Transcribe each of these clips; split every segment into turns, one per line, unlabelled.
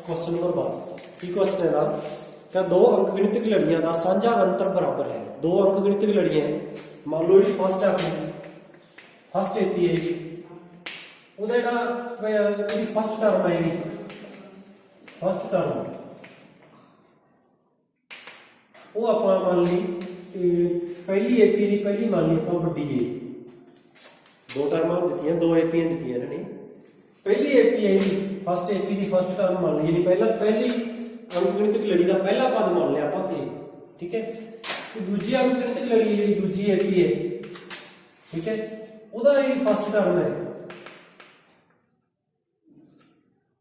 Question number 12 की question है ना क्या दो अंकगणितिक लड़ियां का साझा अंतर बराबर है। दो अंकगणितिक लड़ियां मान लो जी फर्स्ट है अपनी फर्स्ट एपी है जी ਉਹਦਾ ਜਿਹੜੀ ਫਸਟ ਟਰਮ ਹੈ ਜਿਹੜੀ ਫਸਟ ਟਰਮ ਉਹ ਆਪਾਂ ਮੰਨ ਲਈ ਪਹਿਲੀ ਏਪੀ ਦੀ ਪਹਿਲੀ ਮੰਨ ਲਈ ਆਪਾਂ ਵੱਡੀ ਏ ਦੋ ਟਰਮਾਂ ਦਿੱਤੀਆਂ ਦੋ ਏਪੀਆਂ ਦਿੱਤੀਆਂ ਇਹਨਾਂ ਨੇ ਪਹਿਲੀ ਏਪੀ ਹੈ ਜਿਹੜੀ फस्ट एपी की फस्ट टर्म मान ली पहली अंकगणितिक लड़ी का पहला पद मान लिया आप ए ठीक है। दूजी अंकगणितिक लड़ी है जी दूजी एपी है ठीक है ਉਹਦਾ ਜਿਹੜੀ फस्ट टर्म है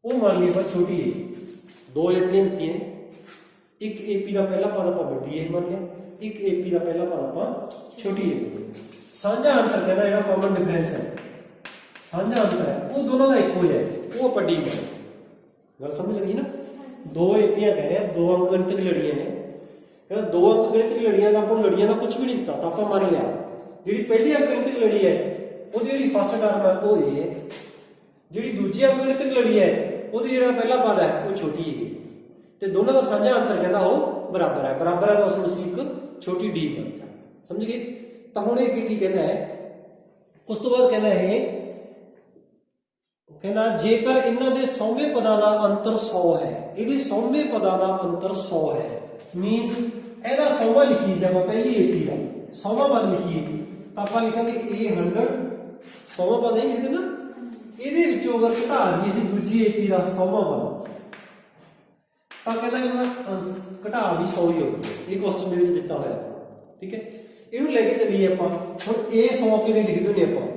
वो मान ली आप छोटी ए दो एपी दी है एक एपी का पहला पद आप बड़ी ए मान लिया एक एपी का पहला पद आप छोटी ए साझा अंतर कहता है कॉमन डिफरेंस है साझा अंतर है वो दोनों का एक हो जाए वो ਆਪਾਂ डी कर गल समझ लगी ना। दो एपियां कह रहे हैं दो अंकगणितिक लड़ियां ने कहना दो अंकगणितिक लड़ियां का अपन लड़ियां का कुछ भी नहीं दिता तो आप मान लिया जी पहली अंकगणितिक लड़ी है वो जी फस्ट टर्म है वो ए है जी दूजी अंकगणितिक लड़ी है वो जो पहला पद है वो छोटी है तो दोनों का साझा अंतर कहता वो बराबर है तो उसमें एक छोटी डी बन गया समझ गए। तो हम एक कहना है उस तो बाद कहना है कहना जेकर इन्हां दे सौवें पदां दा अंतर 100 है इहदे सौवें पदां दा अंतर 100 है मीनस इहदा सौवा लिखी जाए पहली एपी का सौवा पद लिखिए तो आप लिखांगे A100 सौवा पद नहीं लिखते ना इहदे विचों अगर घटा दईए असीं दूजी एपी का सौवा पद तो कहता है घटा भी 100 ही होगी ये क्वेश्चन दे विच दिता होया ठीक है। इहनूं लैके चलीए आपां हुण A 100 किवें लिख दिंदे आपां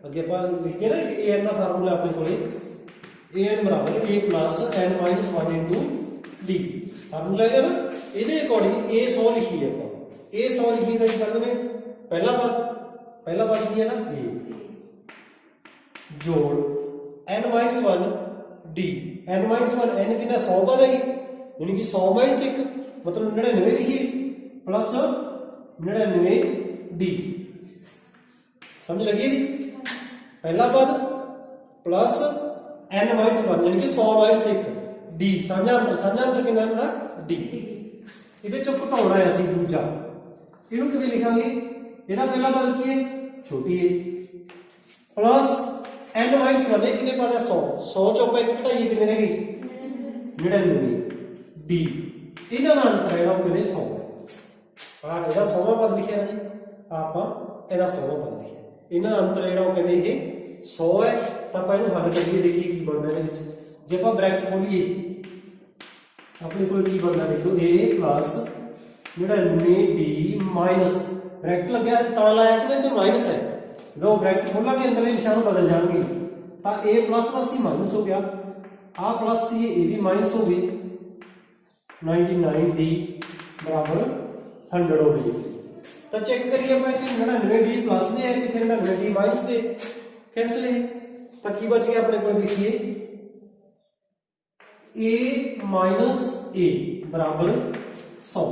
अगे आप लिखते ना ए एन का फार्मूला अपने को ए एन बराबर A plus N minus 1 into D formula है ना ये अकॉर्डिंग ए 100 लिखिए आप ए 100 लिखिए तो करते हैं पहला पद की है ना ए जोड़ n minus 1 d n minus 1 n कि 100 पद है यानी कि 100 माइनस 1 मतलब 99 लिखिए प्लस 99 डी समझ लगी थी पहला पद प्लस एन माइनस 1 यानी कि 100 माइनस 1 डी साझा अंतर कितना था डी इहदे चों घटाउणा है असीं दूजा इहनूं किवें लिखांगे इहदा पहला पद की है छोटी है प्लस एन माइनस 1 कितने पद है 100 चों ਆਪਾਂ एक घटाइए कितने रह गई 99 डी इहनां दा अंतर है कितने 100 आ इहदा 100वां पद लिखिਆ जी ਆਪਾਂ ਇਹਦਾ 100ਵਾਂ पद लिखिਆ इन्हों का अंतर जो कहते ये 100 है तो आप हल करिए देखिए की बनना है जो आप ब्रैकेट खोलिए अपने को बनना देखो ए प्लस 99 डी माइनस ब्रैकेट लगे तो लाया इसमें जो माइनस है जो ब्रैकेट खोलेंगे अंदर निशान बदल जाएंगे तो ए प्लस का सी माइनस हो गया आ प्लस सी ए भी माइनस हो गई 99 डी बराबर 100 हो गई। तो चेक करिए आप 99 डी प्लस दे है इतने 99 डी माइनस दे कैंसिल है तो की बच गया अपने को देखिए a माइनस ए बराबर 100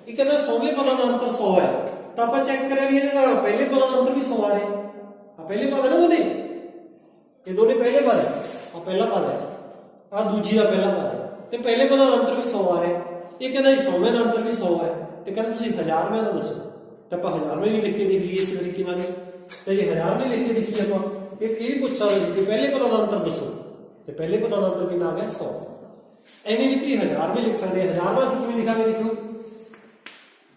ये कहना 100वें पदां दा अंतर 100 है तो आप चेक करेंगे पहले पदां दा अंतर भी 100 आ रहे पहले पद है ना दोने ये दोने पहले पद है पहला पद है आ दूजी का पहला पद है तो पहले पदां दा अंतर भी 100 आ रहा है ये कहना 100वें दा अंतर भी 100 है तो कहना तुसीं 1000वें दा दसो तो आप 1000 में भी लिख के देख लीए इस तरीके नाल तो ये 1000 में लिख के देखिए आप ये भी पूछ सकते कि पहले पदां दा अंतर दसो तो पहले पदां दा अंतर कितना आ गया 100 एवें लिखी 1000 में लिख सकते 1000वां असीं किवें लिखांगे देखो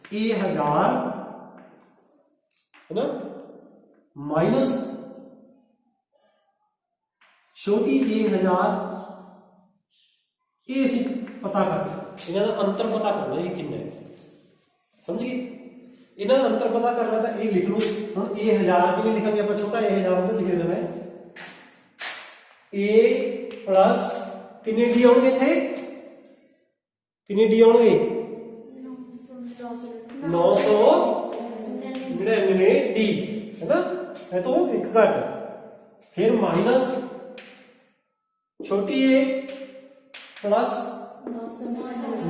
ए 1000 है ना माइनस छोटी ए 1000 ये असीं पता करना इन्हां दा अंतर पता करना ये कितना है समझ गए इन्हां दा अंतर पता करना तो ये लिख लो हम ए 1000 किवें लिखांगे आप छोटा ए 1000 तो लिख देना है ए प्लस कितने डी आउणगे थे कितने डी आउणगे 999 डी है ना है तो एक घट फिर माइनस छोटी ए प्लस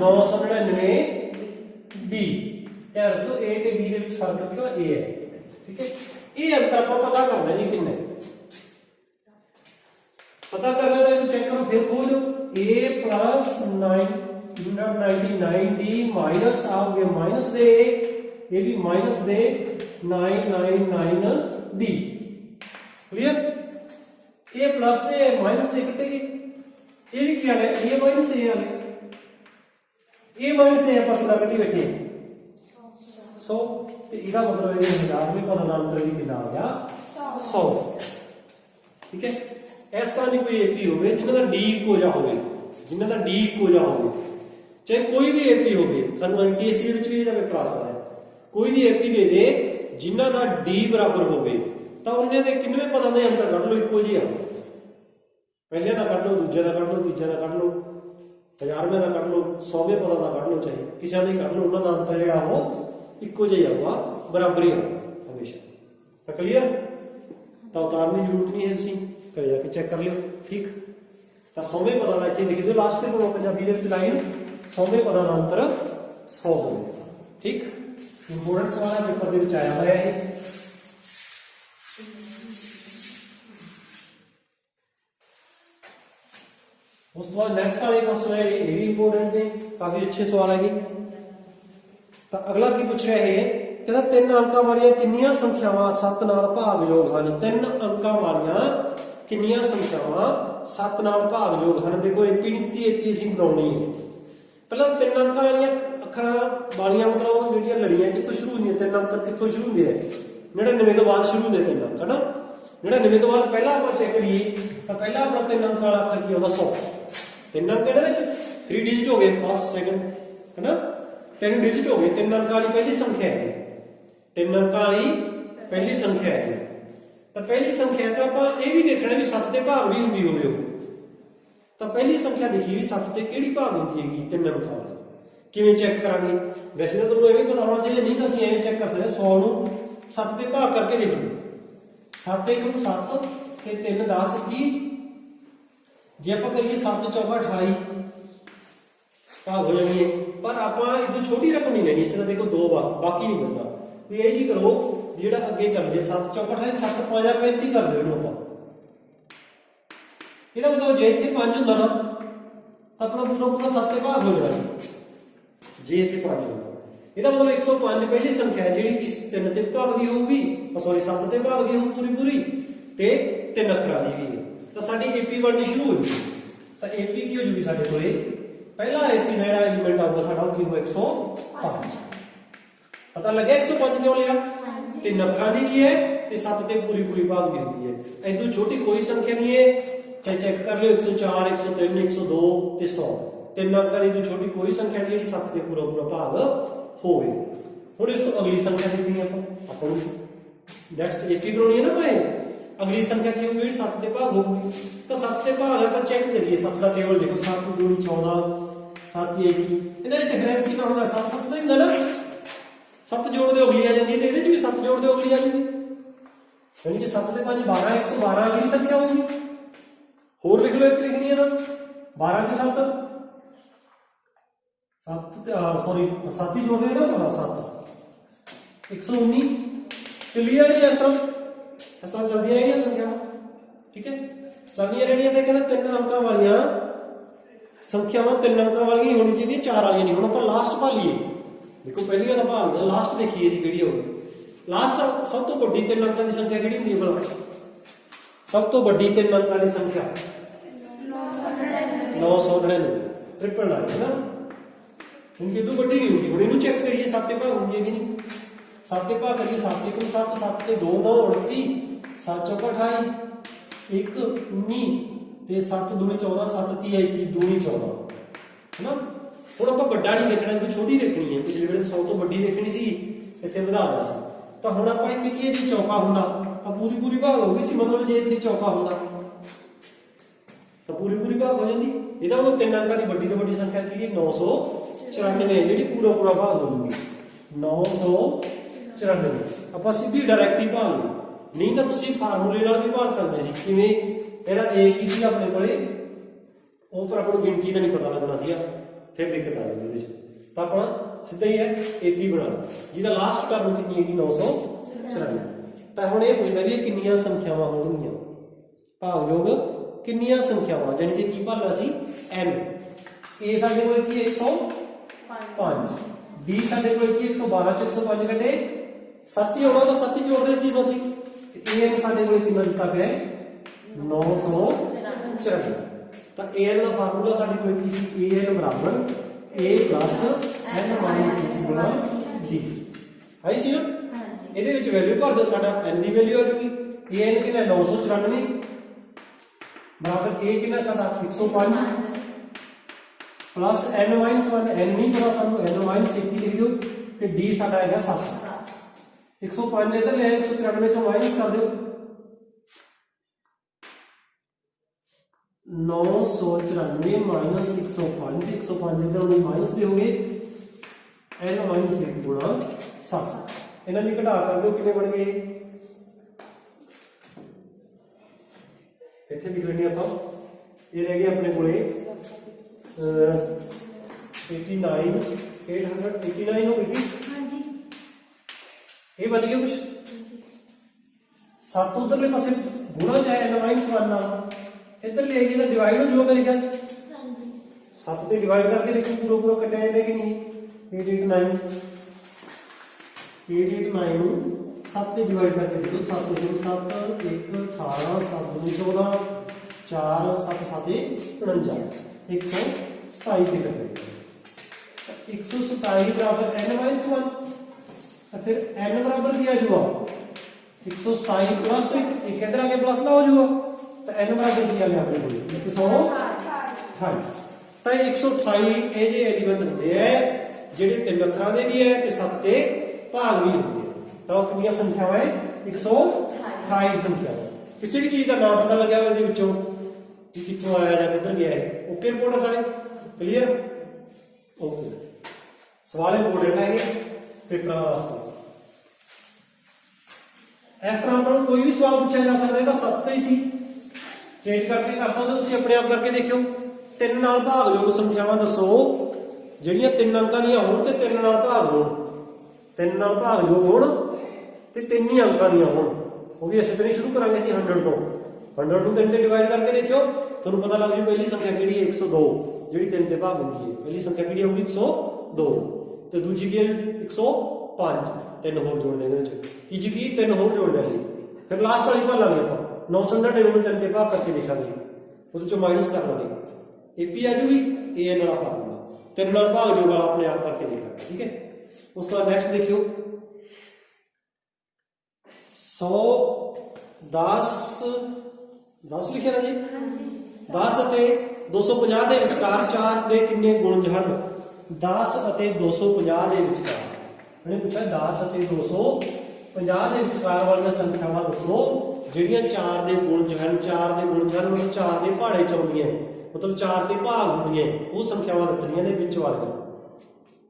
999 डी ध्यान रखो ए ते डी दे विच फर्क रखो ए है ठीक है। ये अंतर आप पता करना जी किन्ने पता करना तो चेक करो फिर खोल दो a plus 99d माइनस आ गया माइनस दे ये भी minus D 999d clear. a plus D minus D कटेगी ये भी क्या है a माइनस a आ गया a माइनस a आपस में कटी बैठी है 100 ਤੇ ਇਹਦਾ ਮਤਲਬ ਇਹ ਹਜ਼ਾਰ में पता ना अंतर भी कितना आ गया 100 ठीक है। इस तरह की कोई एपी हो जिन्हों का डी इको जा हो जिन्हों का डी इको जा हो चाहे कोई भी एपी हो सानू एनटीएससी भी पेपर आ सकता है कोई भी एपी दे दे जिन्हों का डी बराबर हो तो उन्हें किन्ने पता नहीं अंतर कढ़ लो इको जी आ पहले का कढ़ लो दूजे का कढ़ लो तीजे का कढ़ लो 1000वें का कढ़ लो 100वें पता का कढ़ लो चाहे किसी का कढ़ लो उन्होंने अंतर जो वो इको जी आऊगा बराबर ही आऊगा हमेशा तो क्लीयर तो उतारने की जरूरत नहीं है तुम घर जाके चेक कर लियो ठीक तो 100वें पदा का इतने लिख दो लास्ट में पंजाबी लाइन 100वें पदा का अंतर 100 हो ठीक इंपोर्टेंट सवाल है पेपर के आया हुआ है उस बाद नेक्स्ट वाले क्वेश्चन है ये भी इंपोर्टेंट है काफी अच्छे सवाल है तो अगला की पूछ रहा है कहता 3 अंकों वाली कितनी संख्यावां 7 नाल भागयोग हैं 3 अंकों वाली कितनी संख्यावां 7 नाल भागयोग हैं देखो एपी नीति एपी असीं बनाउणी है पहला 3 अंकों वाली अखरां वाली मतलब जिहड़ियां लड़ियां कित्थों शुरू होंदियां 3 अंक कित्थों शुरू होंदे है 99 तो बाद शुरू होंदे 3 अंक है ना 99 तो बाद पहला आपां चेक करिए तो पहला अपना 3 अंक वाला अखर की होगा 100 3 अंक इहदे विच 3 डिजिट हो गए फर्स्ट सेकंड है ना 3 डिजिट हो गए 3 अंक वाली पहली संख्या है 3 अंक वाली पहली संख्या है तो पहली संख्या तो आप ये भी देखना भी 7 के भाग भी होंगी होवे तो पहली संख्या देखिए भी 7 के किहड़ी भाग होंदी है 3 अंक वाली किवें चेक करांगे वैसे तो तुहानूं ये भी पता होना चाहिए नहीं तो असीं एवें चेक कर सकते 100 नूं 7 के भाग करके देख लो 7 एक 7 ते 3 10 21 जे आप करिए 7 चौका 28 भाग हो जानी है पर आप इतनी छोटी रकम नहीं लेनी इतना देखो 2 बाकी नहीं बचना तो ये जी करो जो अगे चल जाए 7 चौका 28 7 5 35 कर दो इन्हों इसका मतलब जे इतने 5 होंगे ना तो अपना पूरा पूरा 7 के भाग हो जाना जे इतने 5 होगा इसका मतलब 105 पहली संख्या है जी कि 3 के भाग भी होगी सॉरी 7 के भाग भी हो पूरी पूरी ते 3 अखरां दी भी है तो साडी एपी बननी शुरू हो जाएगी तो एपी की हो जाएगी साडे कोले पहला एपी का एलिमेंट आऊगा साडा की होगा 105 पता लगे 105 क्यों लिया 3 अखरां दी की है ते 7 ते पूरी पूरी भाग भी होती है इतनी छोटी कोई संख्या नहीं है चाहे चेक कर लो 104 103 102 ते 100 3 अंक की इतनी छोटी कोई संख्या नहीं जी 7 ते पूरा पूरा भाग होवे हुण इस तो अगली संख्या देखनी है अपन नेक्स्ट एपी बनानी है ना भाई अगली संख्या की होगी 7 के भाग होगी तो 7 के भाग आप चेक करिए 7 का टेबल देखो 7 2 14 7 1 इन्हें डिफरेंस कितना होगा 7 7 तो ही ना 7 जोड़ दो अगली आ जाती है तो ये भी 7 जोड़ दो अगली आ जाएगी यानी कि 7 के 5 12 112 अगली संख्या होगी होर लिख लो एक लिखनी है ना 12 के 7 सॉरी 7 ही जोड़ रहे हैं ना 7 119 क्लियर है इस तरह चलती रही संख्या ठीक है चलती रही तो कहना 3 अंकों वाली संख्यावां 3 अंकों वाली होनी चाहिए 4 वाली नहीं हम लास्ट भालीए देखो पहली वाला भाल लास्ट देखिए जी कि होगी लास्ट सब तो बड़ी 3 अंकों की संख्या कि होंगी भला सब तो बड़ी 3 अंकों की संख्या 999 999 है ना इनकी इतों बड़ी नहीं होगी हम इनू चेक करिए 7 के भाग होंगी कि नहीं 7 के भाग करिए 7 1 7 7 के 2 9 29 7 चौका 28 1 19 ते 7 दूनी 14 7 30 21 दूनी 14 है ना हुण आपां बड़ा नहीं देखना इतनी छोटी देखनी है पिछले वेले 100 तो बड़ी देखनी सी इत्थे वधा दिया सी तो हुण आपां इत्थे की जी चौका हुंदा तां पूरी पूरी भाग हो गई सी मतलब जे इत्थे चौका हुंदा तां पूरी पूरी भाग हो जांदी ਇਹਦਾ मतलब 3 अंकों की बड़ी तो बड़ी संख्या की 994 जी पूरा पूरा भाग होगी 994 आप सीधी डायरैक्ट ही भाग लो नहीं तो तुम फार्मूले भी भाग सकते थे किवें ਇਹਦਾ a की सी अपने कोले वो पर अपन गिनती का नहीं पता लगना सी फिर दिक्कत आ जाएगी तो अपना सीधा ही है एपी बना लो जिसका लास्ट टर्म कितनी है 994 तो हम ये पूछता भी कितनी संख्यावां होणगीਆਂ भागयोग ਕਿੰਨੀਆਂ ਸੰਖਿਆਵਾਂ ਜਾਨੀ ਕਿ ਕੀ ਭਾਲਣਾ ਸੀ n। a ਸਾਡੇ ਕੋਲ ਕੀ 105, d ਸਾਡੇ ਕੋਲ ਕੀ 112 ਚ 105 ਕੱਢੇ 7 ਹੀ ਆਉਣਾ ਤਾਂ 7 ਹੀ ਜੋੜ ਰਹੇ ਸੀ ਜਦੋਂ ਅਸੀਂ ਤੇ an ਸਾਡੇ ਕੋਲ ਕਿੰਨਾ ਦਿੱਤਾ ਪਿਆ ਹੈ 994। ਤਾਂ an ਦਾ ਫਾਰਮੂਲਾ ਸਾਡੇ ਕੋਲ ਕੀ ਸੀ an ਬਰਾਬਰ a plus n minus 1 ਗੁਣਾ d ਆਈ ਸੀ ਨਾ। ਇਹਦੇ ਵਿੱਚ ਵੈਲਿਊ ਭਰ ਦਿਓ, ਸਾਡਾ n ਦੀ ਵੈਲਿਊ ਆ ਜੂਗੀ an ਕਿੰਨਾ 994 ਬਰਾਬਰ a ਕਿੰਨਾ ਸਾਡਾ 105 ਪਲੱਸ n minus 1 n ਨਹੀਂ ਪਤਾ ਸਾਨੂੰ n minus 1 ਲਿਖ ਦਿਓ ਤੇ d ਸਾਡਾ ਹੈਗਾ 7। 105 ਇਧਰ ਲੈ 194 ਚੋਂ ਮਾਈਨਸ ਕਰ ਦਿਓ 994 minus 105 105 ਇਧਰ ਉਹਨੂੰ ਮਾਈਨਸ ਦਿਓਗੇ n minus 1 ਗੁਣਾ 7 ਇਹਨਾਂ ਦੀ ਘਟਾ ਕਰ ਦਿਓ ਕਿੰਨੇ ਬਣ ਗਏ ਇੱਥੇ ਲਿਖ ਲੈਣੀ ਆਪਾਂ ਇਹ ਰਹਿ ਗਿਆ ਆਪਣੇ ਕੋਲੇ 89889 ਹੋ ਗਈ ਹਾਂਜੀ ਇਹ ਬਚ ਗਿਆ ਕੁਛ 7 ਉਧਰਲੇ ਪਾਸੇ ਗੁਣਾ ਚਾਹੇ n minus 1 ਨਾਲ इधर ले आइए डिवाइड हो जो मेरे ख्याल से 7 से डिवाइड करके देखो पूरा पूरा कटे जाने कि नहीं 889 नु 7 से डिवाइड करके देखो 7 2 7 1 18 7 2 14 4 7 7 49 127 के करते 127 बराबर n minus 1 फिर n बराबर दिया जुआ 127 प्लस 1 इधर आके प्लस ना हो जुआ तो n बराबर किया गया अपने को 128 तो 128 ਇਹ ਜੇ ਐਲੀਮੈਂਟ ਹੁੰਦੇ ਆ ਜਿਹੜੇ ਤਿੰਨ ਅੱਖਰਾਂ ਦੇ ਵੀ ਹੈ ਤੇ 7 ਦੇ ਭਾਗ ਵੀ ਹੁੰਦੇ ਆ ਤਾਂ ਉਹ ਕਿੰਨੀਆਂ ਸੰਖਿਆਵਾਂ ਹੈ 128 ਸੰਖਿਆਵਾਂ। ਕਿਸੇ ਵੀ ਚੀਜ਼ ਦਾ ਨਾਮ ਪਤਾ ਲੱਗਿਆ ਹੋਵੇ ਇਹਦੇ ਵਿੱਚੋਂ ਕਿ ਕਿੱਥੋਂ ਆਇਆ ਜਾਂ ਕਿੱਧਰ ਗਿਆ ਹੈ ਓਕੇ ਰਿਪੋਰਟ ਆ ਸਾਰੇ ਕਲੀਅਰ ਓਕੇ। ਸਵਾਲ ਇੰਪੋਰਟੈਂਟ ਹੈ ਇਹ ਪੇਪਰਾਂ ਵਾਸਤੇ। ਇਸ ਤਰ੍ਹਾਂ ਆਪਾਂ ਨੂੰ ਕੋਈ ਵੀ ਸਵਾਲ ਪੁੱਛਿਆ ਜਾ ਸਕਦਾ ਇਹਦਾ 7 ਤੇ ਹੀ ਸੀ चेंज करके कर सकते तुम अपने आप करके देखियो 3 नाल भागयोग संख्यावां दसो ਜਿਹੜੀਆਂ 3 अंकां ਦੀਆਂ ਹੋਣ ਤੇ 3 ਨਾਲ ਭਾਗ ਹੋਣ 3 ਨਾਲ ਭਾਗयोग ਹੋਣ ਤੇ 3 ਹੀ अंकां ਦੀਆਂ ਹੋਣ ਉਹ ਵੀ ਇਸੇ ਤਰ੍ਹਾਂ ਸ਼ੁਰੂ ਕਰਾਂਗੇ ਅਸੀਂ 100 ਤੋਂ 100 ਨੂੰ 3 ਤੇ ਡਿਵਾਈਡ ਕਰਕੇ ਦੇਖਿਓ ਤੁਹਾਨੂੰ ਪਤਾ ਲੱਗ ਜੂ ਪਹਿਲੀ ਸੰਖਿਆ ਕਿਹੜੀ ਹੈ 102 ਜਿਹੜੀ 3 ਤੇ ਭਾਗ ਹੁੰਦੀ ਹੈ ਪਹਿਲੀ ਸੰਖਿਆ ਕਿਹੜੀ ਹੋਊਗੀ 102 ਤੇ ਦੂਜੀ ਕੀ ਹੈ 105 3 ਹੋਰ ਜੋੜ ਦੇਂਗੇ ਇਹਦੇ ਵਿੱਚ ਤੀਜੀ ਕੀ 3 ਹੋਰ ਜੋੜ ਦੇਂਗੇ ਫਿਰ ਲਾਸਟ ਵਾਲੀ ਭਾਲਾਂਗੇ ਆਪਾਂ 999 ਨੂੰ 3 ਤੇ ਭਾਗ करके देखेंगे ਉਹਦੇ ਚੋਂ ਮਾਈਨਸ ਕਰ ਲਾਂਗੇ ਏਪੀ ਆ ਜੂਗੀ an ਵਾਲਾ ਫਾਰਮੂਲਾ 3 ਨਾਲ ਭਾਗ ਜੋਗ ਵਾਲਾ ਆਪਣੇ ਆਪ ਕਰਕੇ ਦੇਖਾਂਗੇ ਠੀਕ ਹੈ। ਉਸ ਤੋਂ ਬਾਅਦ ਨੈਕਸਟ ਦੇਖਿਓ 10 ਲਿਖਿਆ ਨਾ ਜੀ 10 ਅਤੇ 250 ਦੇ ਵਿਚਕਾਰ 4 ਦੇ ਕਿੰਨੇ ਗੁਣਜ ਹਨ 10 ਅਤੇ 250 ਦੇ ਵਿਚਕਾਰ ਉਹਨੇ ਪੁੱਛਿਆ 10 ਅਤੇ 250 ਦੇ ਵਿਚਕਾਰ ਵਾਲੀਆਂ ਸੰਖਿਆਵਾਂ ਦੱਸੋ ਜਿਹੜੀਆਂ 4 ਦੇ ਗੁਣਜ ਹਨ 4 ਦੇ ਗੁਣਜ ਹਨ ਮਤਲਬ 4 ਦੇ ਪਹਾੜੇ ਚ ਆਉਂਦੀਆਂ ਮਤਲਬ 4 ਦੇ ਭਾਗ ਹੁੰਦੀਆਂ ਉਹ ਸੰਖਿਆਵਾਂ ਦੱਸਣੀਆਂ ਨੇ ਵਿੱਚ ਵਾਲੀਆਂ।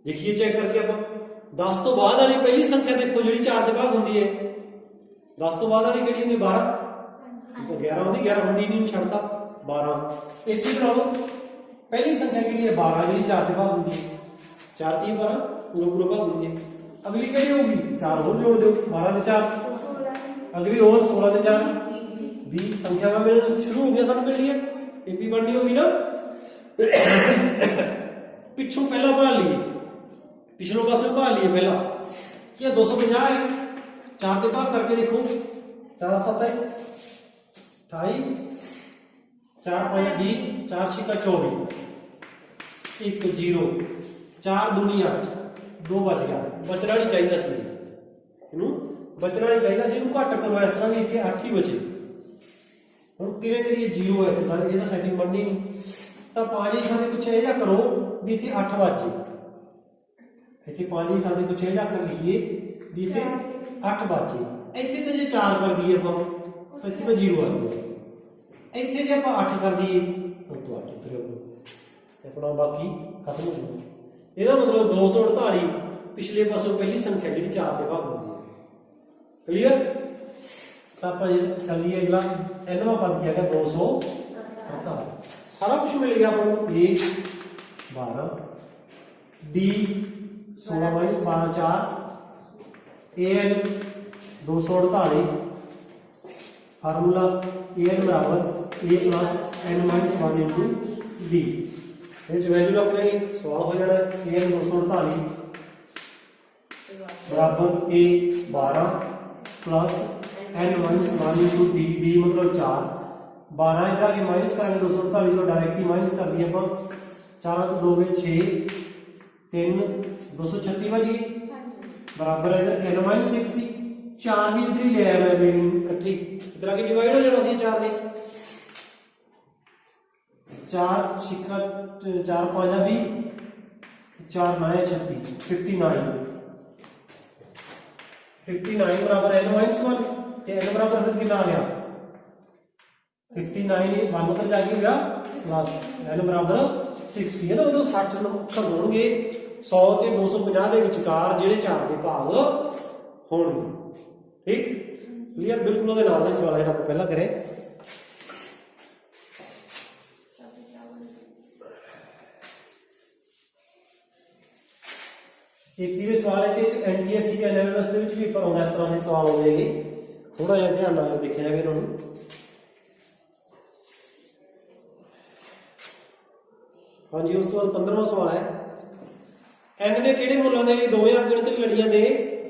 ਦੇਖੀਏ ਚੈੱਕ ਕਰਕੇ ਆਪਾਂ 10 ਤੋਂ ਬਾਅਦ ਵਾਲੀ ਪਹਿਲੀ ਸੰਖਿਆ ਦੇਖੋ ਜਿਹੜੀ 4 ਦੇ ਭਾਗ ਹੁੰਦੀ ਹੈ 10 ਤੋਂ ਬਾਅਦ ਵਾਲੀ ਕਿਹੜੀ ਹੁੰਦੀ 12 ਤਾਂ 11 ਹੁੰਦੀ 11 ਹੁੰਦੀ ਨਹੀਂ ਛੱਡਤਾ 12 ਇੱਥੇ ਬਣਾਓ ਪਹਿਲੀ ਸੰਖਿਆ ਕਿਹੜੀ ਹੈ 12 ਜਿਹੜੀ 4 ਦੇ ਭਾਗ ਹੁੰਦੀ ਹੈ 4 3 12 ਪੂਰਾ ਪੂਰਾ ਭਾਗ ਹੁੰਦੀ ਹੈ। ਅਗਲੀ ਕਿਹੜੀ ਹੋਊਗੀ 4 ਹੋਰ ਜੋੜ ਦਿਓ 12 ਦੇ 4 अगली और 16 के 4 20 संख्या में शुरू हो गया सानू मिली है एपी बननी होगी ना पिछों पहला भाल लिए पिछलों पास भाल लिए पहला क्या 250 है 4 के भाग करके देखो 4 7 है 28 4 5 20 4 6 24 1 0 4 दूनी 8 2 बच गया बचना नहीं चाहिए सी इनू बचना नहीं चाहिए सी घट करो इस तरह भी इतने 8 ही बचे हम किवें करिए 0 है इतना ये सैटिंग बननी नहीं तो 5 ही थां कुछ यह करो भी इतने 8 बचे इतने 5 ही थां कुछ यह कर लिखिए भी इतने 8 बचे इतने तो जो 4 कर दिए आप तो इतने तो 0 आ गया इतने जो आप 8 कर दिए तो 8 उतरे अपना बाकी खत्म हो जाए ਇਹਦਾ मतलब 248 पिछले पासों पहली संख्या जी 4 के भाग होती है क्लीयर। तो आप चलिए अगला एनवा पद क्या है 248 सारा कुछ मिल गया आपको A 12 D 16 minus 12 4 A N 248 formula A N बराबर A plus n minus 1 into D. ये वैल्यू रख देंगे, सवाल हो जाना है an 248 बराबर A 12 plus n minus 1 into D. D मतलब 4, 12 इधर आके माइनस करेंगे 248 को डायरेक्ट ही माइनस कर दिए अपन। 4 तो 2 गए 6, 3 236 बजी बराबर इधर n माइनस 1 सी, 4 भी इधर ही ले आया मैं इकट्ठी, इधर आके डिवाइड हो जाना सी 4 ने। 4 छिक्का 4 5 भी 4 9 36 59 बराबर n माइनस 1 ते n बराबर फिर कितना आ गया 59 ये 1 उधर जाके हो गया प्लस n बराबर 60। है तो 60 नंबर होणगे 100 ਤੇ 250 ਦੇ ਵਿਚਕਾਰ ਜਿਹੜੇ 4 ਦੇ ਭਾਗ ਹੋਣਗੇ। ਠੀਕ ਕਲੀਅਰ, ਬਿਲਕੁਲ ਉਹਦੇ ਨਾਲ ਦਾ ਸਵਾਲ ਜਿਹੜਾ ਆਪਾਂ ਪਹਿਲਾਂ ਕਰੇ। ਇੱਕ ਦੀ ਸਵਾਲ ਹੈ ਤੇ ਐਨਟੀਐਸਸੀ ਦੇ ਐਨਐਮਐਸ ਦੇ ਵਿੱਚ ਵੀ ਪਰ ਆਉਂਦਾ ਇਸ ਤਰ੍ਹਾਂ ਦੇ ਸਵਾਲ ਆਉਂਦੇਗੇ, ਥੋੜਾ ਜਿਹਾ ਧਿਆਨ ਨਾਲ ਦੇਖਿਆ ਜਾਵੇ ਇਹਨਾਂ ਨੂੰ। ਹਾਂਜੀ ਉਸ ਤੋਂ ਬਾਅਦ 15ਵਾਂ ਸਵਾਲ ਹੈ n ਦੇ ਕਿਹੜੇ ਮੁੱਲਾਂ ਦੇ ਲਈ ਦੋਵੇਂ ਅੰਕਗਣਿਤ ਲੜੀਆਂ ਦੇ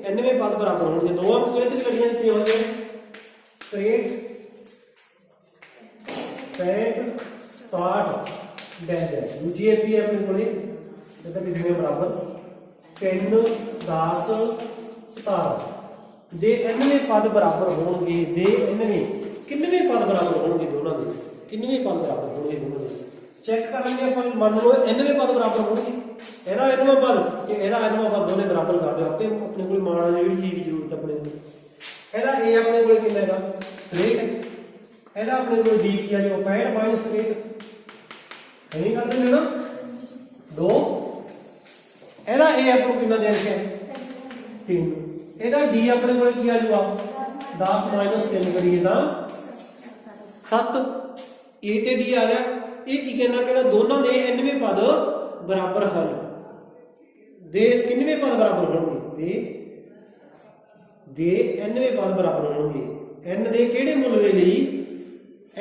nਵੇਂ ਪਦ ਬਰਾਬਰ ਹੋਣਗੇ। ਦੋ ਅੰਕਗਣਿਤ ਲੜੀਆਂ ਦਿੱਤੀਆਂ ਹੋਈਆਂ 63 65 67 ਡੈਸ਼ ਡੈਸ਼। ਦੂਜੀ ਏਪੀ ਆਪਣੇ ਕੋਲੇ ਇਹਦਾ ਵੀ ਦੋਵੇਂ ਬਰਾਬਰ 3 10 17 ਦੇ nਵੇਂ ਪਦ ਬਰਾਬਰ ਹੋਣਗੇ। ਦੇ nਵੇਂ ਕਿੰਨਵੇਂ ਪਦ ਬਰਾਬਰ ਹੋਣਗੇ ਦੋਨਾਂ ਦੇ, ਕਿੰਨਵੇਂ ਪਦ ਬਰਾਬਰ ਹੋਣਗੇ ਦੋਨਾਂ ਦੇ ਚੈੱਕ ਕਰ ਲੈਂਦੇ ਆਪਾਂ। ਮੰਨ ਲਓ nਵੇਂ ਪਦ ਬਰਾਬਰ ਹੋਣਗੇ, ਇਹਦਾ nਵਾਂ ਪਦ ਤੇ ਇਹਦਾ nਵਾਂ ਪਦ ਦੋਨੇ ਬਰਾਬਰ ਕਰ ਦਿਓ ਆਪੇ। ਆਪਣੇ ਕੋਲ ਮਾਣਾ ਜਿਹੜੀ ਚੀਜ਼ ਦੀ ਜ਼ਰੂਰਤ ਆਪਣੇ ਨੂੰ, ਇਹਦਾ a ਆਪਣੇ ਕੋਲ ਕਿੰਨਾ ਹੈਗਾ 63, ਇਹਦਾ ਆਪਣੇ ਕੋਲ d ਕੀ ਆ ਜੋ 65 ਮਾਈਨਸ 63 ਨਹੀਂ ਕਰ ਦਿੰਦੇ ਨਾ 2। ਇਹਦਾ a ਆਪਾਂ ਨੂੰ ਕਿੰਨਾ ਦੇ ਰੱਖਿਆ 3, ਇਹਦਾ d ਆਪਣੇ ਕੋਲ ਕੀ ਆ ਜੂਗਾ 10 ਮਾਈਨਸ 3 ਕਰੀਏ ਤਾਂ 7। a ਤੇ d ਆ ਗਿਆ। ਇਹ ਕੀ ਕਹਿੰਦਾ ਦੋਨਾਂ ਦੇ nਵੇਂ ਪਦ ਬਰਾਬਰ ਹਨ। ਦੇ ਕਿੰਨਵੇਂ ਪਦ ਬਰਾਬਰ ਹੋਣਗੇ, ਦੇ nਵੇਂ ਪਦ ਬਰਾਬਰ ਹੋਣਗੇ। n ਦੇ ਕਿਹੜੇ ਮੁੱਲ ਦੇ ਲਈ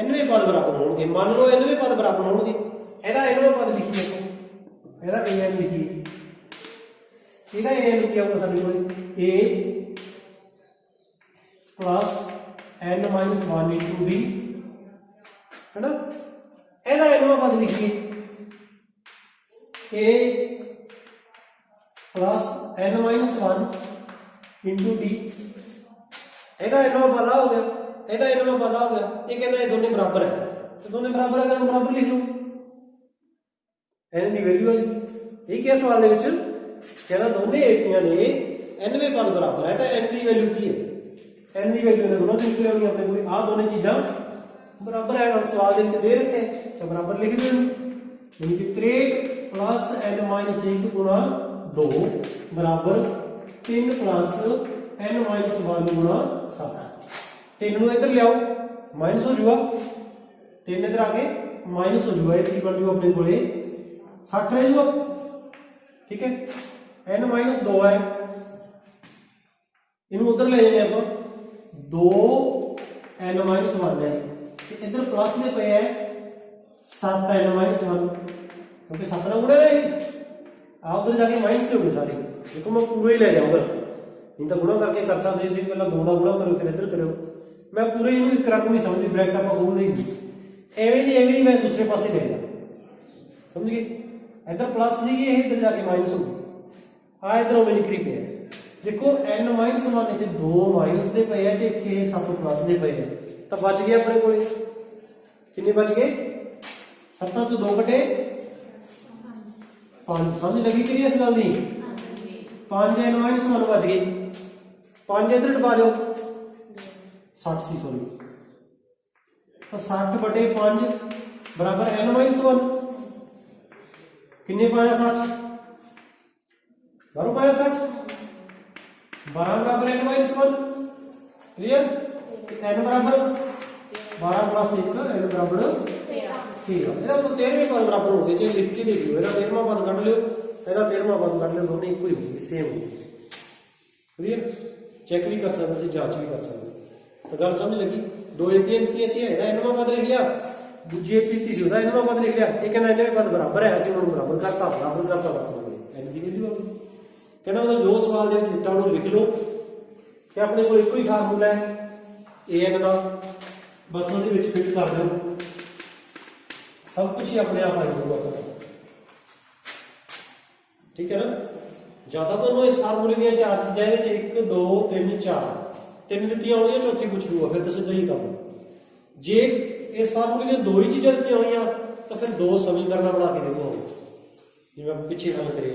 nਵੇਂ ਪਦ ਬਰਾਬਰ ਹੋਣਗੇ। ਮੰਨ ਲਓ nਵੇਂ ਪਦ ਬਰਾਬਰ ਹੋਣਗੇ, ਇਹਦਾ nਵਾਂ ਪਦ ਲਿਖੀਏ, ਇਹਦਾ an ਲਿਖੀਏ, ਇਹਦਾ an ਕੀ ਆਊਗਾ ਸਾਡੇ ਕੋਲ a plus n minus 1 into D है ना। ਇਹਦਾ nਵਾਂ ਪਦ ਲਿਖੀਏ a plus n minus 1 into D. ਇਹਦਾ nਵਾਂ ਪਦ ਆ ਹੋ ਗਿਆ, ਇਹਦਾ nਵਾਂ ਪਦ ਆ ਹੋ ਗਿਆ। ਇਹ ਕਹਿੰਦਾ ਇਹ ਦੋਨੇ ਬਰਾਬਰ ਹੈ, ਤੇ ਦੋਨੇ ਬਰਾਬਰ ਹੈ ਤਾਂ ਬਰਾਬਰ ਲਿਖ ਲਓ। n ਦੀ ਵੈਲਿਊ ਹੈ ਇਹ ਕੀ ਸਵਾਲ ਦੇ ਵਿੱਚ ਕਹਿੰਦਾ ਦੋਨੇ ਏਪੀਆਂ ਦੇ nਵੇਂ ਪਦ ਬਰਾਬਰ ਹੈ ਤਾਂ n ਦੀ ਵੈਲਿਊ ਕੀ ਹੈ। n ਦੀ ਵੈਲਿਊ ਨੇ ਦੋਨਾਂ ਦੀ ਨਿਕਲੀ ਹੋਣੀ ਆਪਣੇ ਕੋਲ। ਆਹ ਦੋਨੇ ਚੀਜ਼ਾਂ बराबर है, सवाल दे रखे तो बराबर लिख दो, यानी कि 63 प्लस n माइनस 1 गुणा 2 बराबर 3 प्लस n माइनस 1 गुणा 7। 3 ਨੂੰ इधर ले आओ माइनस हो जाएगा, 3 इधर आके माइनस हो जाएगा, ये बन जाएगा अपने कोले 60 रह जाएगा। ठीक है, n माइनस 2 है, इन्हें उधर ले जाने आप 2 n माइनस 1 है, इधर प्लस में पे है 7 n माइनस 1 क्योंकि 7 ना गुणा है, आप उधर जाके माइनस ले सारे। देखो मैं पूरा ही ले जाऊँ उधर, नहीं तो गुणा करके कर सकते जी, पहले 2 ना गुणा करो फिर इधर करो। मैं पूरे ही एक रकम नहीं समझी, ब्रैकेट आप खोल नहीं एवं ही मैं दूसरे पासे ले गया, समझ गए। इधर प्लस सी है, इधर जाके माइनस हो गई, आ इधर ओवे जिक्री पे है। देखो n माइनस 1 इतने 2 माइनस दे पे है, इतने 7 प्लस दे पे है, तो बच गए अपने को किन्ने बच गए 7 तो 2 कटे 5। समझ लगी कि नहीं इस गल की। 5 n माइनस 1 बच गए, 5 इधर टपा दो 60 सी सॉरी, तो 60 बटे 5 बराबर n माइनस 1 किन्ने पाया 60 बारह पाया 60 12 बराबर n माइनस 1। क्लियर, n बराबर 12 प्लस 1 n बराबर 13। ਇਹਦਾ ਤਾਂ 13ਵੇਂ ਪਦ ਬਰਾਬਰ ਹੋ ਗਏ, ਜੇ ਲਿਖ ਕੇ ਦੇਖ ਲਿਓ, ਇਹਦਾ 13ਵਾਂ ਪਦ ਕੱਢ ਲਿਓ, ਇਹਦਾ 13ਵਾਂ ਪਦ ਕੱਢ ਲਿਓ, ਦੋਨੇ ਇੱਕੋ ਹੀ ਹੋਣਗੇ, ਸੇਮ ਹੋਣਗੇ। ਕਲੀਅਰ, ਚੈੱਕ ਵੀ ਕਰ ਸਕਦੇ ਸੀ, ਜਾਂਚ ਵੀ ਕਰ ਸਕਦੇ। ਤਾਂ ਗੱਲ ਸਮਝ ਲੱਗੀ। 2 ਏਪੀਆਂ ਦਿੱਤੀਆਂ ਸੀ, ਇਹਦਾ nਵਾਂ ਪਦ ਲਿਖ ਲਿਆ, दूजी AP लीती सी ਉਹਦਾ nਵਾਂ पद लिख लिया, ये कहना nवें पद बराबर है, ਅਸੀਂ ਉਹਨੂੰ ਬਰਾਬਰ ਕਰਤਾ n ਦੀ ਵੈਲਿਊ ਆ ਗਈ। कहना मतलब जो सवाल ਦੇ ਵਿੱਚ ਦਿੱਤਾ ਉਹਨੂੰ ਲਿਖ ਲਓ ਤੇ ਆਪਣੇ ਕੋਲ ਇੱਕੋ ਹੀ ਫਾਰਮੂਲਾ ਹੈ an ਦਾ, बस ਉਹਦੇ ਵਿੱਚ ਫਿੱਟ ਕਰ ਦਿਓ, सब कुछ ही अपने आप आ जाएगा। ठीक है ना, ज्यादा तो इस फार्मूले दी चार चीज़ां इहदे च 1 2 3 4 तीन दित्तियां होणीआं, चौथी कुछ लूगा, फिर तो सीधा ही काम। जे इस फार्मूले दी दो ही चीज़ां दित्तियां होईआं तो फिर दो समीकरण बना के देने होण, जिवें पिछे हल करे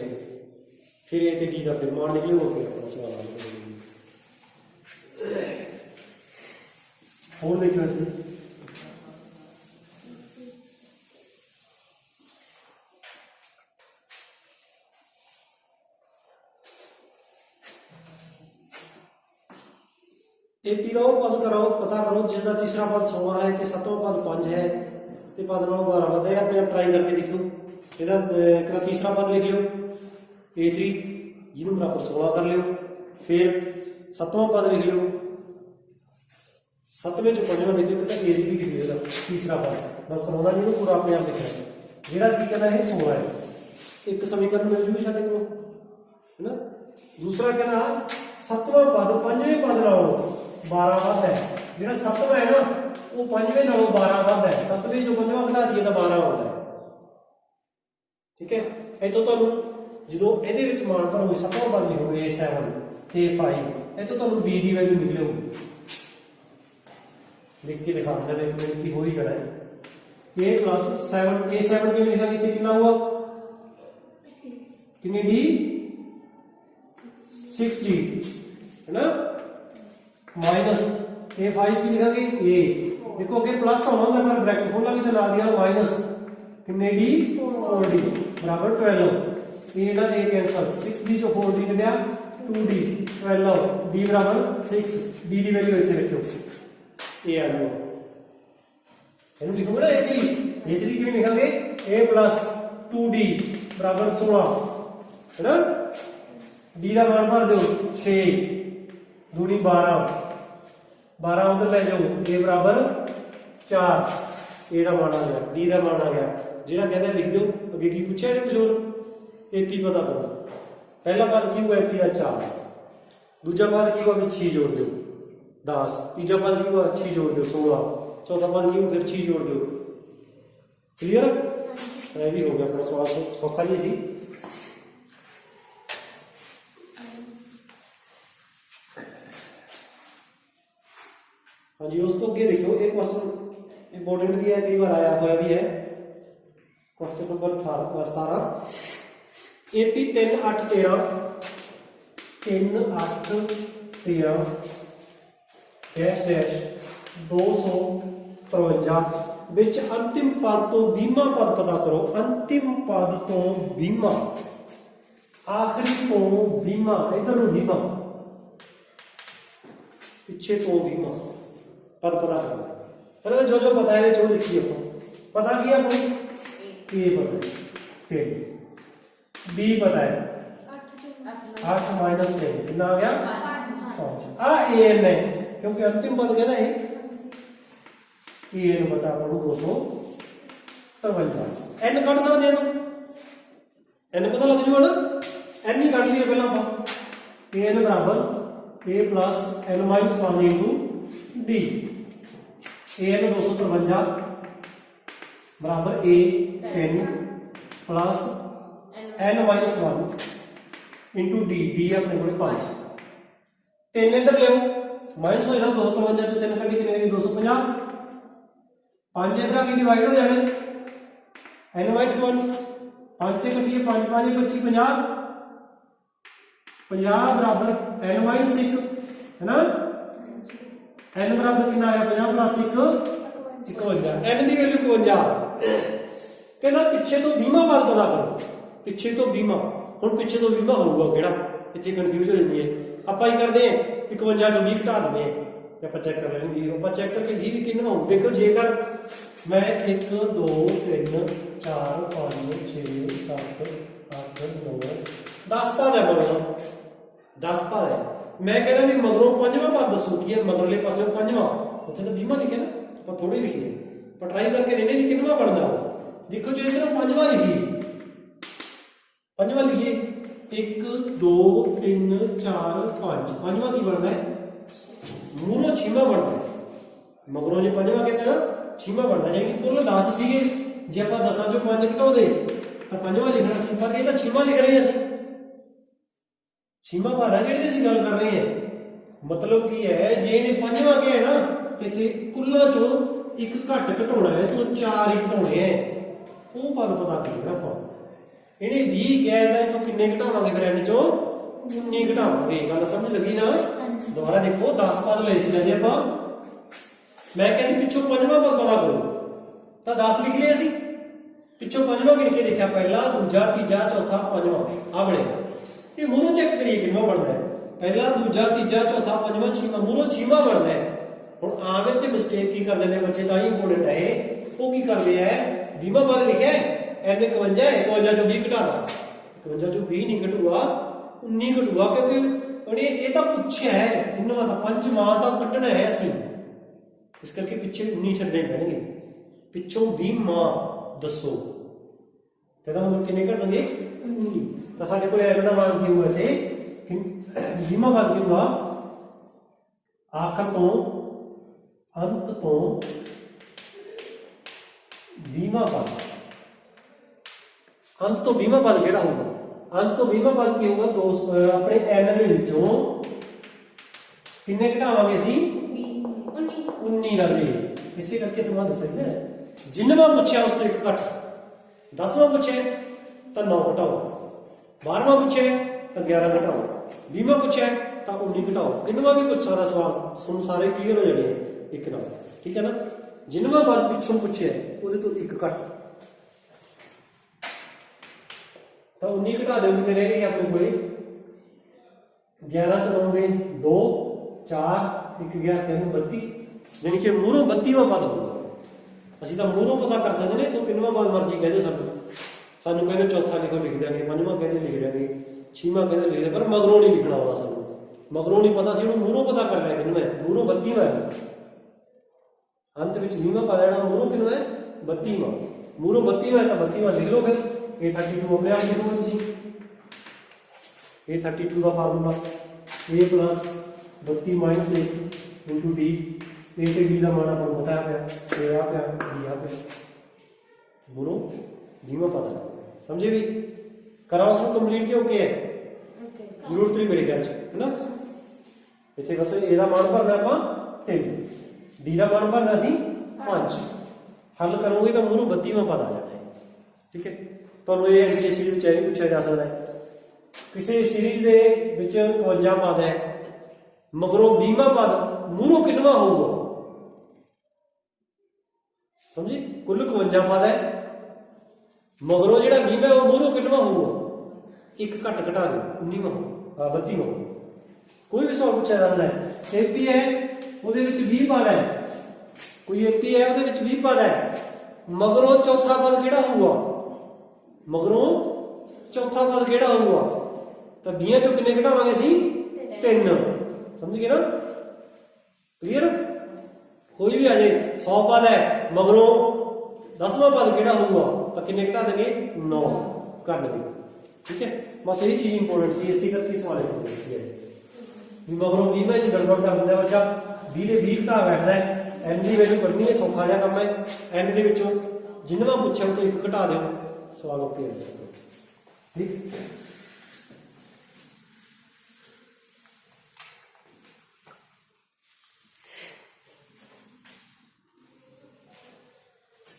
फिर ए ते डी दा फिर मान निकलेगा, फिर अपना सवाल हल करेंगे। और देखियो इसमें AP का पद करो, पता करो जिसका तीसरा पद 16 है तो सतवां पद 5 है तो पद नालों 12 वध है। अपने आप ट्राई करके देख लो, इसका तीसरा पद लिख लो A3 जिन्हों बराबर 16 कर लियो, फिर सतवां पद लिख लो, सतवें चो पंजवां देखो कि A3 लिख लियो, तीसरा पद मैं करवाना नहीं पूरा अपने आप लिखना, जो ठीक कहना है 16 है, एक समीकरण मिल जूगी साढ़े को है ना। दूसरा कहना सतवां पद पंजवें पद नालों 12 वध है, जो सतवां है ना वो पंजवें नालों 12 वध है, सतवें चो पंजवां घटा दिए तो 12 आता है। ठीक है, इतों तुहानू जो ये मान भरोगे सतवां पद लिखोगे A7 ते 5, इतों तुहानू B की वैल्यू निकलेगी, लिख के दिखा देना एक मिनट की हो ही जाना है। A प्लस 7 A7 के लिखा इतने कितना हुआ, कितनी D 6D है ना, माइनस A5 की लिखांगे A, देखो अगे प्लस होना होंगे पर ब्रैकेट खोलांगे तो नाल दी नाल माइनस कितने D 4D बराबर 12, A ना A कैंसल, 6D चो 4D कढ़िया 2D 12, D बराबर 6, D की वैल्यू इत्थे रखो A आ जाओ, इन्हें लिखोगे ना A3 की लिखांगे A प्लस 2D बराबर 16 है ना, D का मान भर दो 6 दूनी 12 उधर ले जाओ, A बराबर 4, A का मान आ गया, D का मान आ गया, जिहड़ा कहता लिख दो अगे की पूछा नहीं कुछ होर, AP पता करो, पहला पद की हुआ AP का 4, दूजा पद की हुआ 6 जोड़ दो 10, तीजा पद की हुआ 6 जोड़ दो 16, चौथा पद की हुआ फिर 6 जोड़ दो। क्लियर, यह भी हो गया अपना सवाल सौखा ही सी। हाँ जी, उस तो अगे देखो एक क्वेश्चन इंपोर्टेंट भी है, कई बार आया हुआ भी है, question number 17 AP 3 8 13 dash dash 253 विच अंतिम पद तो 20वां पद पता करो, अंतिम पद तो 20वां, आखिरी तो 20वां, इधर 20वां पिछे तो 20वां पद पता करना। पहले जो जो पता है जो लिखिए, पता किया अपनी A पता है 3, B पता है 8 माइनस 3 कितना आ गया 5, आ AN है क्योंकि अंतिम पद कहना है AN पता अपन 253, N कट सकते हैं, N पता लग जूगा ना, N ही कट लिए पहला आप, AN बराबर A plus N minus 1 into D, AN 253 बराबर A 10 plus N minus 1 into D, D अपने को 5, 3 इधर ले माइनस हो जाना 253 चो 3 कटी कितने 250, 5 इधर आके डिवाइड हो जाने N माइनस 1, 5 से कटिए 5 5 25 50, 50 बराबर N माइनस 1 है ना, N बराबर कितना आया 50 प्लस 1 51, N की वैल्यू 51, कहना पिछे तो 20वां पद पता करो, पिछे तो 20वां, हुण पिछे तो 20वां होगा केड़ा, इत्थे कन्फ्यूज हो जाती है, आपां ही करदे हैं 51 चों 20 घटा दिंदे हैं ते आपां चेक कर लेंगे, आपां चेक करके 20 भी कितना होऊ, देखो जेकर मैं 1 2 3 4 5 6 7 8 9 10 पद है, बोलो 10 पद है, मैं कहना भी मगरों 5वां पद दसो की है, मगरले पासे 5वां, उत्थे तो 20वां लिखे ना, पर थोड़े लिखे ਆਪਾਂ ਟਰਾਈ ਕਰਕੇ ਦੇਖਦੇ ਵੀ ਕਿੰਨਵਾਂ ਬਣਦਾ ਉਹ। ਦੇਖੋ ਜੇ ਇਧਰੋਂ ਪੰਜਵਾਂ ਲਿਖੀਏ 1 2 3 4 5 ਪੰਜਵਾਂ ਕੀ ਬਣਦਾ ਹੈ ਮੂਹਰੋਂ ਛੇਵਾਂ ਬਣਦਾ ਹੈ। ਮਗਰੋਂ ਜੇ ਪੰਜਵਾਂ ਕਹਿੰਦੇ ਨਾ ਛੇਵਾਂ ਬਣਦਾ, ਜਾਨੀ ਕਿ ਕੁੱਲ 10 ਸੀਗੇ, ਜੇ ਆਪਾਂ 10 ਚੋਂ 5 ਘਟਾਉਂਦੇ ਤਾਂ ਪੰਜਵਾਂ ਲਿਖਣਾ ਸੀ, ਪਰ ਇਹ ਤਾਂ ਛੇਵਾਂ ਲਿਖ ਰਹੇ ਅਸੀਂ। ਛੇਵਾਂ ਭਾਗ ਹੈ ਜਿਹੜੀ ਅਸੀਂ ਗੱਲ ਕਰ ਰਹੇ ਹਾਂ। ਮਤਲਬ ਕੀ ਹੈ, ਜੇ ਇਹਨੇ ਪੰਜਵਾਂ ਕਿਹਾ ਨਾ ਤੇ ਇੱਥੇ ਕੁੱਲਾਂ ਚੋਂ ਇੱਕ ਘੱਟ ਘਟਾਉਣਾ ਹੈ, ਤੋਂ 4 ਹੀ ਘਟਾਉਣੇ ਹੈ। ਉਹ ਪਦ ਪਤਾ ਕਰਨਾ ਆਪਾਂ। ਇਹਨੇ 20 ਕਿਹਾ ਤਾਂ ਇਥੋਂ ਕਿੰਨੇ ਘਟਾਵਾਂਗੇ ਫਿਰ n ਚੋਂ 19 ਘਟਾਵਾਂਗੇ। ਗੱਲ ਸਮਝ ਲੱਗੀ ਨਾ? ਦੁਬਾਰਾ ਦੇਖੋ 10 ਪਦ ਲਏ ਸੀ ਜੇ ਆਪਾਂ, ਮੈਂ ਕਿਹਾ ਸੀ ਪਿੱਛੋਂ ਪੰਜਵਾਂ ਪਦ ਪਤਾ ਕਰੋ ਤਾਂ 10 ਲਿਖ ਲਏ ਅਸੀਂ। ਪਿੱਛੋਂ ਪੰਜਵਾਂ ਗਿਣ ਕੇ ਦੇਖਿਆ, ਪਹਿਲਾ ਦੂਜਾ ਤੀਜਾ ਚੌਥਾ ਪੰਜਵਾਂ ਆ ਬਣੇਗਾ। ਇਹ ਮੂਹਰੋਂ ਚੈੱਕ ਕਰੀਏ ਕਿੰਨਾ ਬਣਦਾ ਹੈ। ਪਹਿਲਾ ਦੂਜਾ ਤੀਜਾ ਚੌਥਾ ਪੰਜਵਾਂ ਛੇਵਾਂ, ਮੂਹਰੋਂ ਛੇਵਾਂ ਬਣਦਾ ਹੈ। ਹੁਣ ਆਮ ਇੱਥੇ ਮਿਸਟੇਕ ਕੀ ਕਰਦੇ ਨੇ ਬੱਚੇ, ਤਾਂ ਹੀ ਇੰਪੋਰਟੈਂਟ ਹੈ ਇਹ। ਉਹ ਕੀ ਕਰਦੇ ਹੈ, 20ਵਾਂ ਪਦ ਲਿਖਿਆ n 51 ਹੈ, 51 ਚੋਂ 20 ਘਟਾ दा, 51 ਚੋਂ 20 ਨਹੀਂ ਘਟੂਗਾ 19 ਘਟੂਗਾ, ਕਿਉਂਕਿ ਉਹਨੇ ਇਹ ਤਾਂ ਪੁੱਛਿਆ ਹੈ ਇਹਨਾਂ ਦਾ ਪੰਜਵਾਂ ਤਾਂ ਕੱਢਣਾ ਹੈ ਅਸੀਂ, ਇਸ ਕਰਕੇ ਪਿੱਛੇ 19 ਛੱਡਣੇ ਪੈਣਗੇ। ਪਿੱਛੋਂ 20ਵਾਂ ਦੱਸੋ ਤੇ ਤਾਂ ਮਤਲਬ ਕਿੰਨੇ ਘਟਣਗੇ 19। ਤਾਂ ਸਾਡੇ ਕੋਲ n ਦਾ मान ਕੀ ਹੋਇਆ ਤੇ 20ਵਾਂ ਪਦ ਕੀ ਹੋਊਗਾ, ਆਖਰ ਤੋਂ अंत तो 20वां पद, अंत तो 20वां पद केड़ा होगा, अंत तो 20वां पद की होगा दो अपने n दे विचों किन्ने घटावांगे असी 19 रहे। इसे करके तुम्हारा दस है जिन्नवां पूछया उस तो एक घट, 10वां पूछे तो 9 घटाओ, 12वां पूछे तो 11 घटाओ, 20वां पूछे तो 19 घटाओ। किन्नवां भी कुछ सारा सवाल सुन सारे क्लीयर हो जाने एक नाल, ठीक है ना। जिन्नवां पद पिछों पूछे उहदे तो एक घट तो 19 घटा दो, कितने रह गए अपने कोले 11 चलाओगे 2 4 1 गया 3 32, यानी कि मूहरों 32वां पद होगा। असीं तां मूहरों पता कर सकते हैं, तो किन्नवां पद मर्जी कह दो सानू कह दो चौथा लिखो लिख देंगे, पंजवां कह दो लिख देंगे, छेवां कह दो लिख देंगे, पर मगरों नहीं लिखना होगा सानू। मगरों नहीं पता सी, मूहरों पता कर लिया किन्नवां है, मूहरों 32वां है। अंत में 20वां पद है, मूहरों किन्नवां है 32वां, मूहरों 32वां है तो 32वां लिख लो। फिर ए 32 अपने आप लिखो तुसीं, ए 32 का formula a plus 32 minus 1 into D, A ते b का मान आपको पता है, ए आ पे b आ पे, मूहरों 20वां पद है। समझे भी? कराओ उसको कंप्लीट क्यों ओके है, जरूरत नहीं मेरे ख्याल है ना। इतने बस ए का मान भरना आप 3, डी का मान भरना सी 5, हल करोगे तो मूहरों 32वां पद आ जाना है, ठीक है। तो ये एनटीए सीरीज नहीं पूछा जा सकता है, किसी सीरीज के 51 पद है, मगरों 20वां पद मूहरों किन्नवां होगा, समझे। कुल 51 पद है, मगरों जो 20वां वो मूहरों किन्नवां होगा, एक घट घटा दो 19वां 32वां। कोई भी सवाल पूछा जाता है, एपी है ਉਹਦੇ ਵਿੱਚ 20 ਪਦ ਹੈ, कोई एपी है ਉਹਦੇ ਵਿੱਚ 20 पद है, मगरों चौथा पद ਕਿਹੜਾ ਹੋਊਗਾ, मगरों चौथा पद ਕਿਹੜਾ ਹੋਊਗਾ, ਤਾਂ 20 ਚੋਂ ਕਿੰਨੇ ਘਟਾਵਾਂਗੇ ਅਸੀਂ 3, समझ गए ना, क्लियर। कोई भी आ जाए 100 पद है, मगरों 10वां पद ਕਿਹੜਾ ਹੋਊਗਾ ਤਾਂ ਕਿੰਨੇ घटा देंगे 9 कर देंगे, ठीक है। बस यही चीज इंपोर्टेंट सी, इसी करके सवाल है मगरों 20 में गड़बड़ कर दिंदा बच्चा, 20 ਦੇ 20 घटा बैठदा है, n ਦੀ वैल्यू करनी है, सौखा जिहा काम है। n ਦੇ ਵਿੱਚੋਂ जिन्नवां पुछे तो एक घटा दो, सवाल ओके है, ठीक।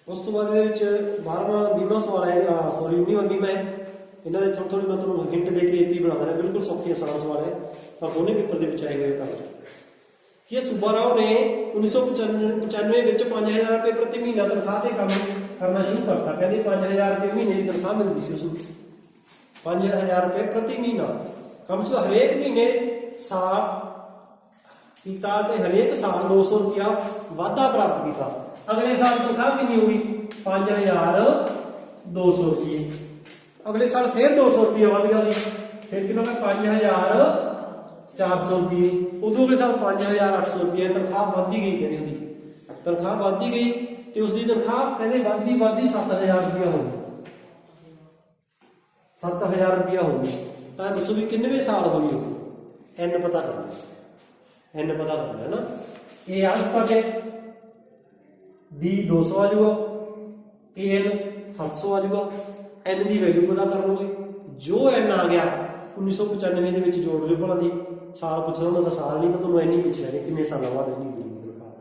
उस तो बाद 12वां 20वां सवाल है, सॉरी 19वां 20वां है, इन्हों ने थोड़ी मैं तुम्हें हिंट दे के एपी बना देना, बिल्कुल सौखी आसान सवाल है, पर दोनों पेपर के आए हुए काम कि सूबा राव ने 1995 में 5000 रुपये प्रति महीना तनख्वाह से काम करना शुरू करता। कहते 5000 रुपये महीने की तनख्वाह मिलती सी उसको, 5000 रुपये प्रति महीना कम से हरेक महीने साल किया, हरेक साल 200 रुपया वाधा प्राप्त किया। अगले साल तनख्वाह कितनी होगी 5200 रुपये, अगले साल फिर 200 रुपया वध गया, फिर कितना 5400 रुपये, उदों अगले साल 5800 रुपये, तनख्वाह बढ़ती गई, कहने तनख्वाह बढ़ती गई ਤੇ ਉਸ ਦੀ ਤਨਖਾਹ ਕਹਿੰਦੇ ਵੱਧਦੀ 7000 ਰੁਪਇਆ ਹੋਊ, 7000 ਰੁਪਇਆ ਹੋਊ। ਤਾਂ ਦੱਸੋ ਵੀ ਕਿੰਨੇਵੇਂ ਸਾਲ ਹੋਈ ਉਹ? n ਪਤਾ ਕਰਨਾ, n ਪਤਾ ਕਰਨਾ ਹੈ ਨਾ। ਇਹ ਅੱਜ ਤੱਕ ਹੈ, d 200 ਆ ਜਾਊਗਾ, an 700 ਆ ਜਾਊਗਾ। n ਦੀ ਵੈਲਿਊ ਪਤਾ ਕਰ ਲਓਗੇ। ਜੋ n ਆ ਗਿਆ 1995 ਦੇ ਵਿੱਚ ਜੋੜ ਲਿਓ ਭਲਾ ਦੀ। ਸਾਲ ਪੁੱਛਣਾ ਹੁੰਦਾ ਤਾਂ ਸਾਲ ਨਹੀਂ, ਤਾਂ ਤੁਹਾਨੂੰ ਇੰਨੀ ਪੁੱਛਿਆ ਨਹੀਂ ਕਿੰਨੇ ਸਾਲਾਂ ਬਾਅਦ ਇੰਨੀ ਹੋਊਗੀ ਤਨਖਾਹ।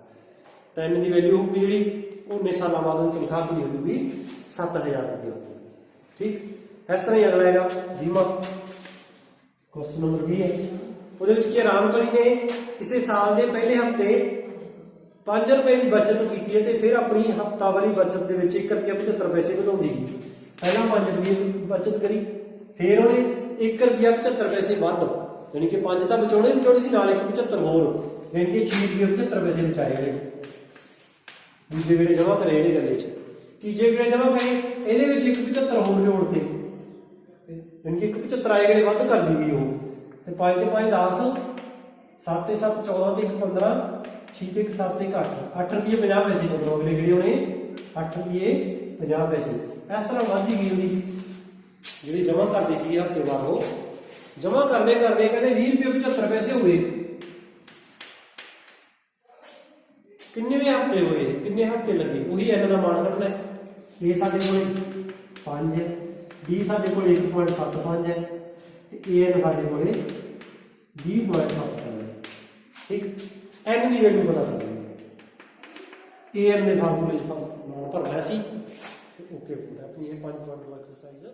ਤਾਂ n ਦੀ ਵੈਲਿਊ ਹੋਊਗੀ ਜਿਹੜੀ ਉਹਨੇ ਸਾਲਾਂ ਬਾਅਦ ਉਹਦੀ ਤਨਖਾਹ ਕਿੰਨੀ ਹੋਊਗੀ? 7000 ਰੁਪਏ ਹੋਊਗੀ। ਠੀਕ। ਇਸ ਤਰ੍ਹਾਂ ਹੀ ਅਗਲਾ ਹੈਗਾ 20ਵਾਂ ਕੁਐਸਚਨ ਨੰਬਰ 20 ਹੈ। ਉਹਦੇ ਵਿੱਚ ਕੀ ਰਾਮਕਲੀ ਨੇ ਕਿਸੇ ਸਾਲ ਦੇ ਪਹਿਲੇ ਹਫ਼ਤੇ 5 ਰੁਪਏ ਦੀ ਬਚਤ ਕੀਤੀ ਹੈ ਤੇ ਫਿਰ ਆਪਣੀ ਹਫ਼ਤਾਵਾਰੀ ਬਚਤ ਦੇ ਵਿੱਚ 1 ਰੁਪਇਆ 75 ਪੈਸੇ ਵਧਾਉਂਦੀ ਗਈ। ਪਹਿਲਾਂ 5 ਰੁਪਏ ਬਚਤ ਕਰੀ, ਫਿਰ ਉਹਨੇ 1 ਰੁਪਇਆ 75 ਪੈਸੇ ਵੱਧ, ਯਾਨੀ ਕਿ 5 ਤਾਂ ਬਚਾਉਣੇ ਸੀ, ਨਾਲ 1,75 ਹੋਰ, ਯਾਨੀ ਕਿ 6 ਰੁਪਏ 75 ਪੈਸੇ ਬਚਾਏ ਜਿਹੜੇ ਦੂਜੇ ਵੇਲੇ ਜਮ੍ਹਾਂ ਕਰੇ ਜਿਹੜੇ ਗੱਲੇ 'ਚ। ਤੀਜੇ ਵੇਲੇ ਜਮ੍ਹਾਂ ਕਰੇ ਇਹਦੇ ਵਿੱਚ 1,75 ਹੋਰ ਜੋੜਤੇ, ਯਾਨੀ ਕਿ 1,75 ਆਏ ਜਿਹੜੇ ਵੱਧ ਕਰ ਲਈ ਉਹ। ਤੇ 5 ਤੇ 5 10, 7 ਤੇ 7 14 ਤੇ 1 15, 6 ਤੇ 1 7 ਤੇ 8, 8 ਰੁਪਏ 50 ਪੈਸੇ ਮਤਲਬ ਅਗਲੇ ਜਿਹੜੇ ਉਹਨੇ 8 ਰੁਪਏ 50 ਪੈਸੇ ਇਸ ਤਰ੍ਹਾਂ ਵੱਧਦੀ ਗਈ ਉਹਦੀ ਜਿਹੜੀ ਜਮ੍ਹਾਂ ਕਰਦੀ ਸੀ ਹਫ਼ਤੇ ਬਾਅਦ। ਉਹ ਜਮ੍ਹਾਂ ਕਰਦੇ ਕਰਦੇ ਕਹਿੰਦੇ 20 ਰੁਪਏ 75 ਪੈਸੇ ਹੋਏ। ਕਿੰਨੇਵੇਂ ਹਫ਼ਤੇ ਹੋਏ, ਕਿੰਨੇ ਹਫ਼ਤੇ ਲੱਗੇ, ਉਹੀ n ਦਾ ਮਾਨ ਕੱਢਣਾ। ਇਹ ਸਾਡੇ ਕੋਲ 5 ਹੈ, d ਸਾਡੇ ਕੋਲ 1.75 ਹੈ ਤੇ an ਸਾਡੇ ਕੋਲ 20.75 ਹੈ। ਠੀਕ। n ਦੀ ਵੈਲਿਊ ਪਤਾ ਕਰਨੀ ਹੈ। an ਦੇ ਫਾਰਮੂਲੇ 'ਚ ਭਰਨਾ ਸੀ। ਓਕੇ, ਆਪਣੀ ਇਹ 5.2 ਐਕਸਰਸਾਈਜ਼